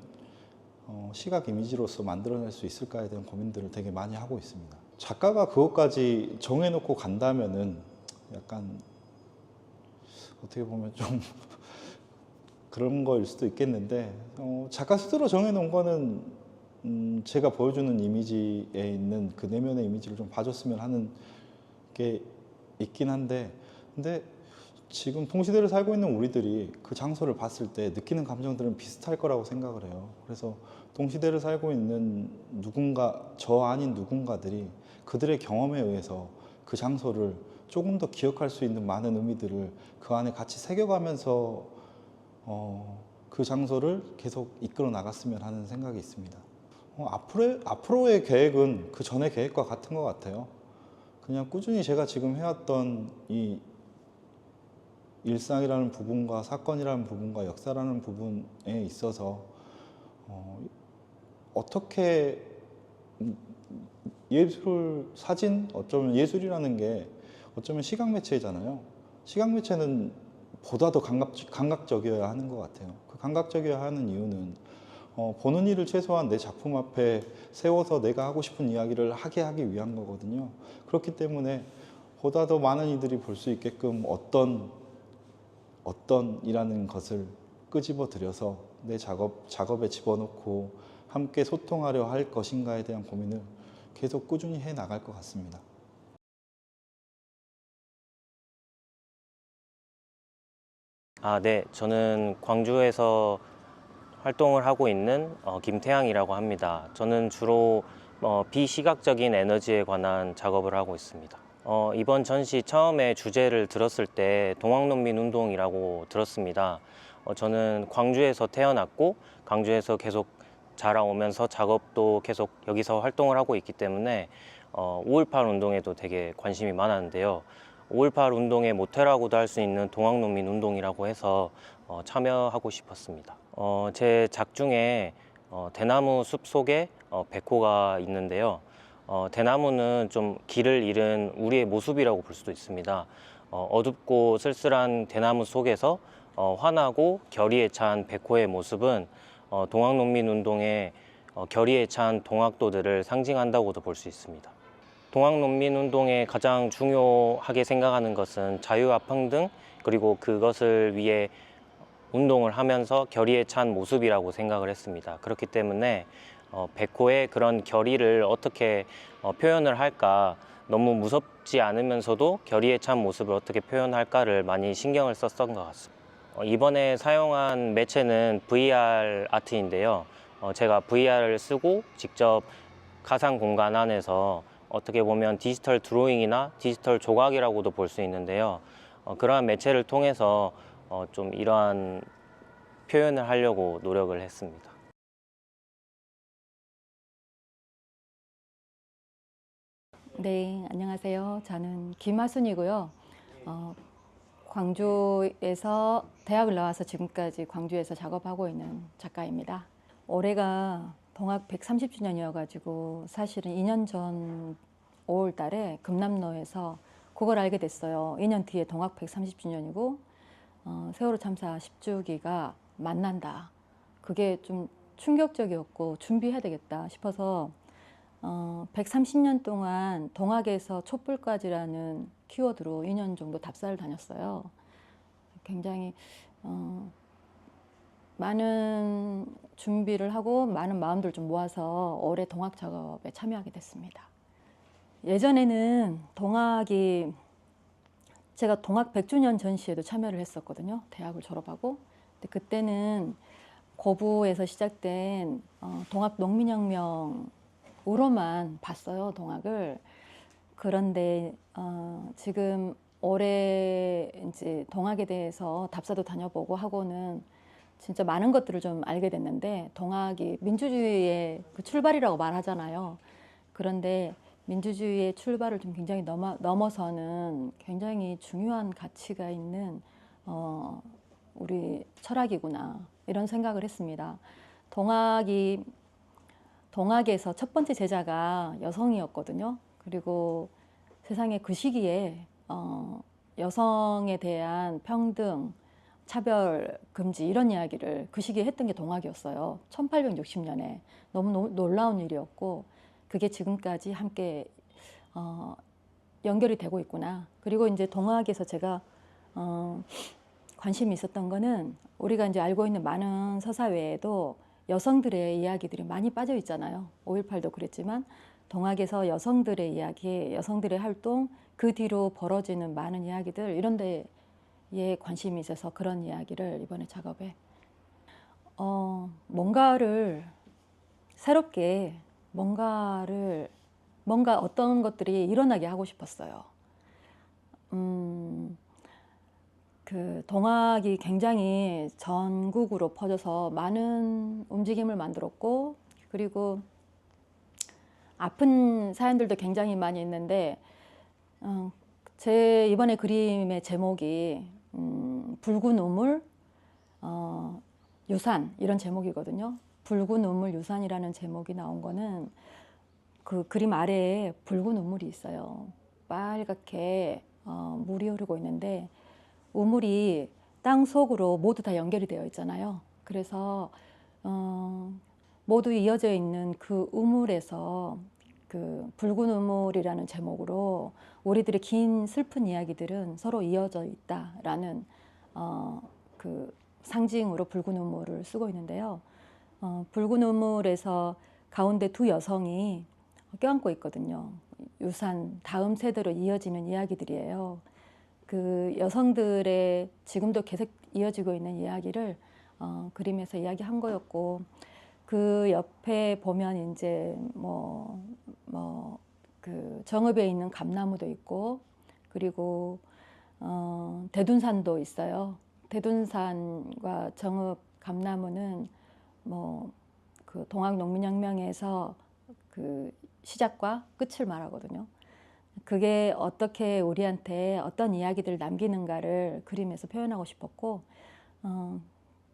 시각 이미지로서 만들어낼 수 있을까에 대한 고민들을 되게 많이 하고 있습니다. 작가가 그것까지 정해놓고 간다면은 약간 어떻게 보면 좀 그런 거일 수도 있겠는데 작가 스스로 정해놓은 거는 제가 보여주는 이미지에 있는 그 내면의 이미지를 좀 봐줬으면 하는 게 있긴 한데 근데 지금 동시대를 살고 있는 우리들이 그 장소를 봤을 때 느끼는 감정들은 비슷할 거라고 생각을 해요. 그래서 동시대를 살고 있는 누군가, 저 아닌 누군가들이 그들의 경험에 의해서 그 장소를 조금 더 기억할 수 있는 많은 의미들을 그 안에 같이 새겨가면서 그 장소를 계속 이끌어 나갔으면 하는 생각이 있습니다. 앞으로의 계획은 그 전의 계획과 같은 것 같아요. 그냥 꾸준히 제가 지금 해왔던 이 일상이라는 부분과 사건이라는 부분과 역사라는 부분에 있어서 어떻게 예술, 사진, 어쩌면 예술이라는 게 어쩌면 시각 매체잖아요. 시각 매체는 보다 더 감각적이어야 하는 것 같아요. 그 감각적이어야 하는 이유는 보는 이를 최소한 내 작품 앞에 세워서 내가 하고 싶은 이야기를 하기 위한 거거든요. 그렇기 때문에 보다 더 많은 이들이 볼 수 있게끔 어떤이라는 것을 끄집어 들여서 내 작업에 집어넣고 함께 소통하려 할 것인가에 대한 고민을 계속 꾸준히 해 나갈 것 같습니다. 네. 저는 광주에서 활동을 하고 있는 김태양이라고 합니다. 저는 주로 비시각적인 에너지에 관한 작업을 하고 있습니다. 이번 전시 처음에 주제를 들었을 때 동학농민운동이라고 들었습니다. 저는 광주에서 태어났고 광주에서 계속 자라오면서 작업도 계속 여기서 활동을 하고 있기 때문에 5.18 운동에도 되게 관심이 많았는데요. 5.18 운동의 모태라고도 할 수 있는 동학농민 운동이라고 해서 참여하고 싶었습니다. 제 작 중에 대나무 숲 속에 백호가 있는데요. 대나무는 좀 길을 잃은 우리의 모습이라고 볼 수도 있습니다. 어둡고 쓸쓸한 대나무 속에서 환하고 결의에 찬 백호의 모습은 동학농민 운동의 결의에 찬 동학도들을 상징한다고도 볼 수 있습니다. 동학농민운동에 가장 중요하게 생각하는 것은 자유와 평등, 그리고 그것을 위해 운동을 하면서 결의에 찬 모습이라고 생각을 했습니다. 그렇기 때문에 백호의 그런 결의를 어떻게 표현을 할까, 너무 무섭지 않으면서도 결의에 찬 모습을 어떻게 표현할까를 많이 신경을 썼던 것 같습니다. 이번에 사용한 매체는 VR 아트인데요. 제가 VR을 쓰고 직접 가상 공간 안에서 어떻게 보면 디지털 드로잉이나 디지털 조각이라고도 볼 수 있는데요. 그러한 매체를 통해서 좀 이러한 표현을 하려고 노력을 했습니다. 네, 안녕하세요. 저는 김하순이고요. 광주에서 대학을 나와서 지금까지 광주에서 작업하고 있는 작가입니다. 올해가 동학 130주년이어가지고 사실은 2년 전 5월 달에 금남로에서 그걸 알게 됐어요. 2년 뒤에 동학 130주년이고 세월호 참사 10주기가 만난다. 그게 좀 충격적이었고 준비해야 되겠다 싶어서 130년 동안 동학에서 촛불까지라는 키워드로 2년 정도 답사를 다녔어요. 굉장히 많은 준비를 하고 많은 마음들 좀 모아서 올해 동학 작업에 참여하게 됐습니다. 예전에는 동학이 제가 동학 100주년 전시회도 참여를 했었거든요. 대학을 졸업하고. 근데 그때는 고부에서 시작된 동학 농민혁명으로만 봤어요, 동학을. 그런데 지금 올해 이제 동학에 대해서 답사도 다녀보고 하고는 진짜 많은 것들을 좀 알게 됐는데, 동학이 민주주의의 그 출발이라고 말하잖아요. 그런데 민주주의의 출발을 좀 굉장히 넘어서는 굉장히 중요한 가치가 있는 우리 철학이구나, 이런 생각을 했습니다. 동학에서 첫 번째 제자가 여성이었거든요. 그리고 세상에 그 시기에 여성에 대한 평등, 차별 금지 이런 이야기를 그 시기에 했던 게 동학이었어요. 1860년에. 너무 놀라운 일이었고 그게 지금까지 함께 연결이 되고 있구나. 그리고 이제 동학에서 제가 관심이 있었던 거는, 우리가 이제 알고 있는 많은 서사 외에도 여성들의 이야기들이 많이 빠져 있잖아요. 5.18도 그랬지만 동학에서 여성들의 이야기, 여성들의 활동, 그 뒤로 벌어지는 많은 이야기들, 이런 데에 관심이 있어서 그런 이야기를 이번에 작업에 뭔가를 새롭게 뭔가 어떤 것들이 일어나게 하고 싶었어요. 그 동학이 굉장히 전국으로 퍼져서 많은 움직임을 만들었고, 그리고 아픈 사연들도 굉장히 많이 있는데, 제 이번에 그림의 제목이 붉은 우물, 유산, 이런 제목이거든요. 붉은 우물 유산이라는 제목이 나온 거는 그 그림 아래에 붉은 우물이 있어요. 빨갛게 물이 흐르고 있는데, 우물이 땅 속으로 모두 다 연결이 되어 있잖아요. 그래서 모두 이어져 있는 그 우물에서 그 붉은 우물이라는 제목으로 우리들의 긴 슬픈 이야기들은 서로 이어져 있다라는 그 상징으로 붉은 우물을 쓰고 있는데요. 붉은 우물에서 가운데 두 여성이 껴안고 있거든요. 유산 다음 세대로 이어지는 이야기들이에요. 그 여성들의 지금도 계속 이어지고 있는 이야기를 그림에서 이야기한 거였고, 그 옆에 보면 이제 그 정읍에 있는 감나무도 있고, 그리고 대둔산도 있어요. 대둔산과 정읍 감나무는 그 동학농민혁명에서 그 시작과 끝을 말하거든요. 그게 어떻게 우리한테 어떤 이야기들을 남기는가를 그림에서 표현하고 싶었고,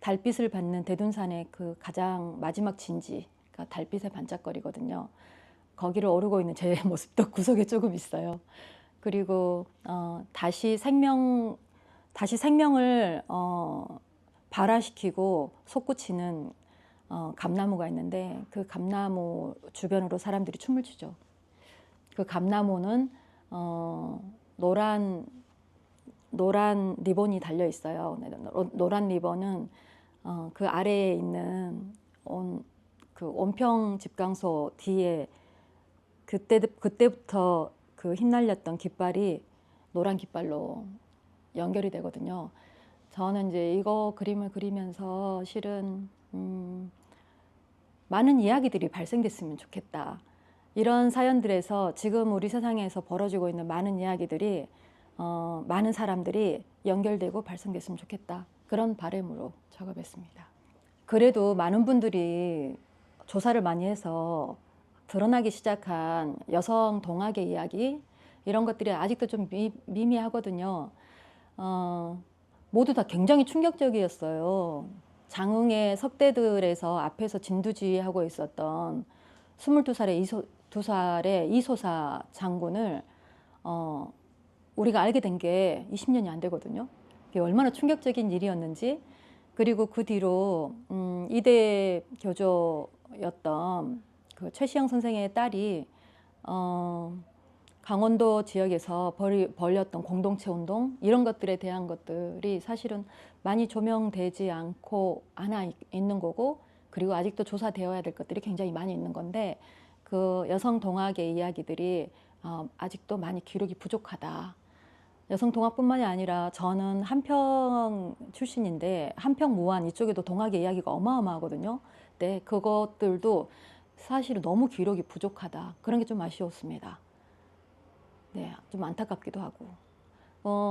달빛을 받는 대둔산의 그 가장 마지막 진지가 달빛에 반짝거리거든요. 거기를 오르고 있는 제 모습도 구석에 조금 있어요. 그리고 다시 생명을 발화시키고 솟구치는 감나무가 있는데, 그 감나무 주변으로 사람들이 춤을 추죠. 그 감나무는 노란 리본이 달려 있어요. 노란 리본은 그 아래에 있는 그 온평 집강소 뒤에 그때부터 그 휘날렸던 깃발이 노란 깃발로 연결이 되거든요. 저는 이제 이거 그림을 그리면서 실은 많은 이야기들이 발생됐으면 좋겠다. 이런 사연들에서 지금 우리 세상에서 벌어지고 있는 많은 이야기들이 많은 사람들이 연결되고 발생됐으면 좋겠다. 그런 바람으로 작업했습니다. 그래도 많은 분들이 조사를 많이 해서 드러나기 시작한 여성 동학의 이야기, 이런 것들이 아직도 좀 미미하거든요. 모두 다 굉장히 충격적이었어요. 장흥의 석대들에서 앞에서 진두지휘하고 있었던 22살의 이소사 장군을 우리가 알게 된 게 20년이 안 되거든요. 그게 얼마나 충격적인 일이었는지, 그리고 그 뒤로 이대 교조였던 그 최시영 선생의 딸이 강원도 지역에서 벌였던 공동체 운동, 이런 것들에 대한 것들이 사실은 많이 조명되지 않아 있는 거고, 그리고 아직도 조사되어야 될 것들이 굉장히 많이 있는 건데, 그 여성 동학의 이야기들이 아직도 많이 기록이 부족하다. 여성 동학뿐만이 아니라 저는 한평 출신인데 한평무안 이쪽에도 동학의 이야기가 어마어마하거든요. 네, 그것들도 사실 너무 기록이 부족하다. 그런 게 좀 아쉬웠습니다. 네, 좀 안타깝기도 하고.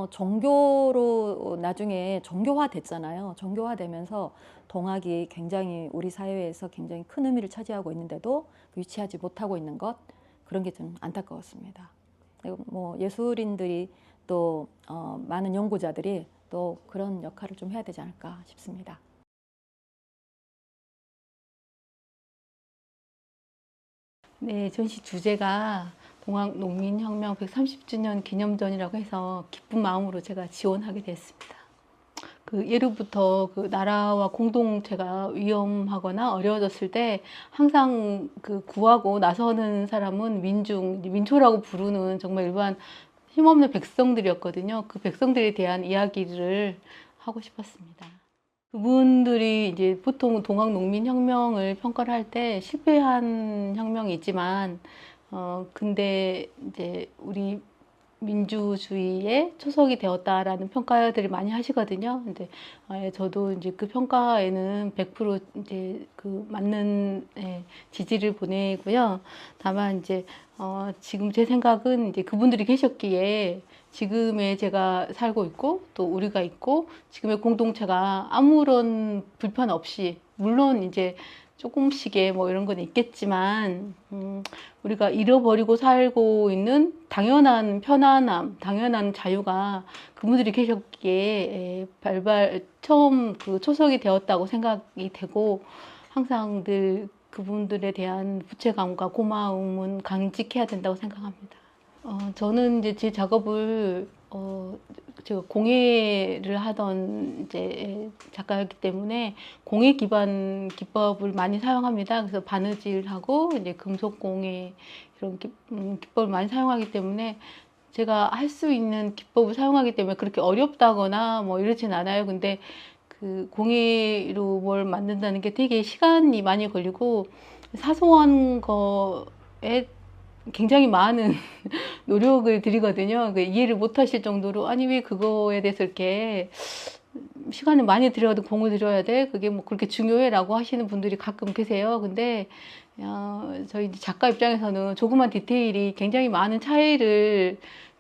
종교로 나중에 종교화 됐잖아요. 종교화 되면서 동학이 굉장히 우리 사회에서 굉장히 큰 의미를 차지하고 있는데도 유치하지 못하고 있는 것, 그런 게 좀 안타까웠습니다. 그리고 예술인들이 또 많은 연구자들이 또 그런 역할을 좀 해야 되지 않을까 싶습니다. 네, 전시 주제가 동학농민혁명 130주년 기념전이라고 해서 기쁜 마음으로 제가 지원하게 됐습니다. 그 예로부터 그 나라와 공동체가 위험하거나 어려워졌을 때 항상 그 구하고 나서는 사람은 민초라고 부르는 정말 일반 힘없는 백성들이었거든요. 그 백성들에 대한 이야기를 하고 싶었습니다. 그분들이 이제 보통 동학농민혁명을 평가를 할 때 실패한 혁명이 있지만, 근데 이제 우리 민주주의의 초석이 되었다라는 평가들을 많이 하시거든요. 근데 저도 이제 그 평가에는 100% 이제 그 맞는 지지를 보내고요. 다만 이제 지금 제 생각은 이제 그분들이 계셨기에 지금의 제가 살고 있고 또 우리가 있고 지금의 공동체가 아무런 불편 없이, 물론 이제 조금씩의 이런 건 있겠지만 우리가 잃어버리고 살고 있는 당연한 편안함, 당연한 자유가 그분들이 계셨기에 처음 그 초석이 되었다고 생각이 되고, 항상 늘 그분들에 대한 부채감과 고마움은 간직해야 된다고 생각합니다. 저는 이제 제 작업을 제가 공예를 하던 이제 작가였기 때문에 공예 기반 기법을 많이 사용합니다. 그래서 바느질하고 이제 금속 공예 이런 기법을 많이 사용하기 때문에 제가 할 수 있는 기법을 사용하기 때문에 그렇게 어렵다거나 뭐 이러진 않아요. 근데 그 공예로 뭘 만든다는 게 되게 시간이 많이 걸리고 사소한 거에 굉장히 많은 노력을 들이거든요. 이해를 못 하실 정도로 아니 왜 그거에 대해서 이렇게 시간을 많이 들여도 공을 들여야 돼? 그게 뭐 그렇게 중요해? 라고 하시는 분들이 가끔 계세요. 근데 저희 작가 입장에서는 조그만 디테일이 굉장히 많은 차이를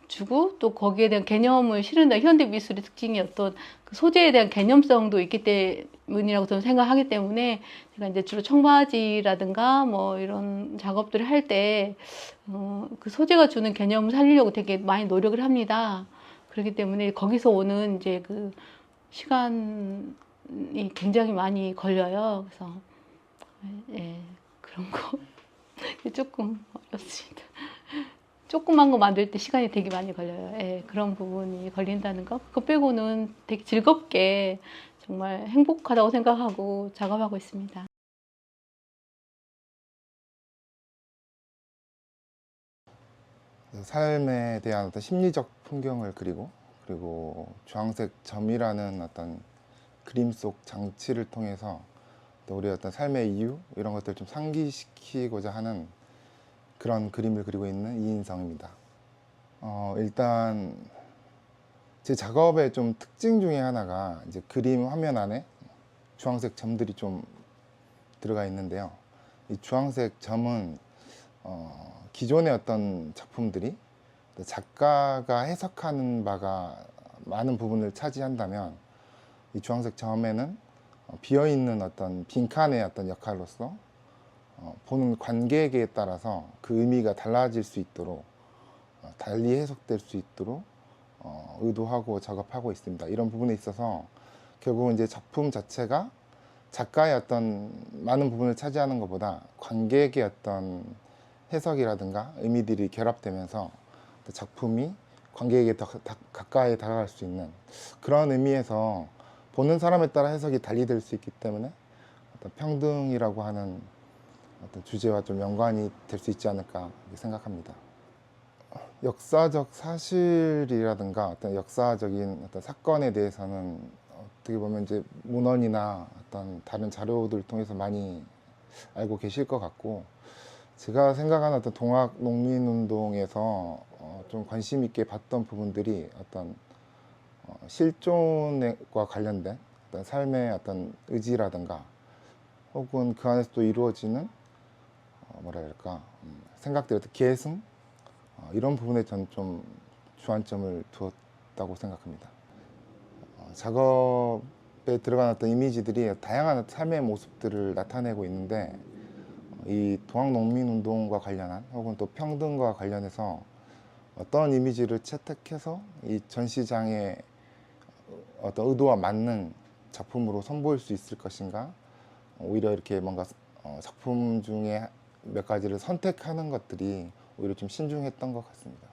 주고 또 거기에 대한 개념을 실은다. 현대 미술의 특징이 어떤 그 소재에 대한 개념성도 있기 때문이라고 저는 생각하기 때문에 제가 이제 주로 청바지라든가 뭐 이런 작업들을 할 때 그 소재가 주는 개념을 살리려고 되게 많이 노력을 합니다. 그렇기 때문에 거기서 오는 이제 그 시간이 굉장히 많이 걸려요. 그래서 예, 그런 거 조금 어렵습니다. 조그만 거 만들 때 시간이 되게 많이 걸려요. 예, 그런 부분이 걸린다는 거. 그거 빼고는 되게 즐겁게 정말 행복하다고 생각하고 작업하고 있습니다. 삶에 대한 어떤 심리적 풍경을 그리고 주황색 점이라는 어떤 그림 속 장치를 통해서 또 우리의 어떤 삶의 이유 이런 것들을 좀 상기시키고자 하는 그런 그림을 그리고 있는 이인성입니다. 일단 제 작업의 좀 특징 중에 하나가 이제 그림 화면 안에 주황색 점들이 좀 들어가 있는데요. 이 주황색 점은 기존의 어떤 작품들이 작가가 해석하는 바가 많은 부분을 차지한다면 이 주황색 점에는 비어있는 어떤 빈칸의 어떤 역할로서 보는 관객에 따라서 그 의미가 달라질 수 있도록 달리 해석될 수 있도록 의도하고 작업하고 있습니다. 이런 부분에 있어서 결국은 이제 작품 자체가 작가의 어떤 많은 부분을 차지하는 것보다 관객의 어떤 해석이라든가 의미들이 결합되면서 작품이 관객에게 더 가까이 다가갈 수 있는 그런 의미에서 보는 사람에 따라 해석이 달리될 수 있기 때문에 어떤 평등이라고 하는 어떤 주제와 좀 연관이 될 수 있지 않을까 생각합니다. 역사적 사실이라든가 어떤 역사적인 어떤 사건에 대해서는 어떻게 보면 이제 문헌이나 어떤 다른 자료들을 통해서 많이 알고 계실 것 같고, 제가 생각하는 어떤 동학 농민운동에서 좀 관심 있게 봤던 부분들이 어떤 실존과 관련된 어떤 삶의 어떤 의지라든가 혹은 그 안에서 또 이루어지는 뭐라 할까 생각들, 어떤 계승 이런 부분에 저는 좀 주안점을 두었다고 생각합니다. 작업에 들어간 어떤 이미지들이 다양한 삶의 모습들을 나타내고 있는데 이 동학농민운동과 관련한 혹은 또 평등과 관련해서 어떤 이미지를 채택해서 이 전시장의 어떤 의도와 맞는 작품으로 선보일 수 있을 것인가, 오히려 이렇게 뭔가 작품 중에 몇 가지를 선택하는 것들이 오히려 좀 신중했던 것 같습니다.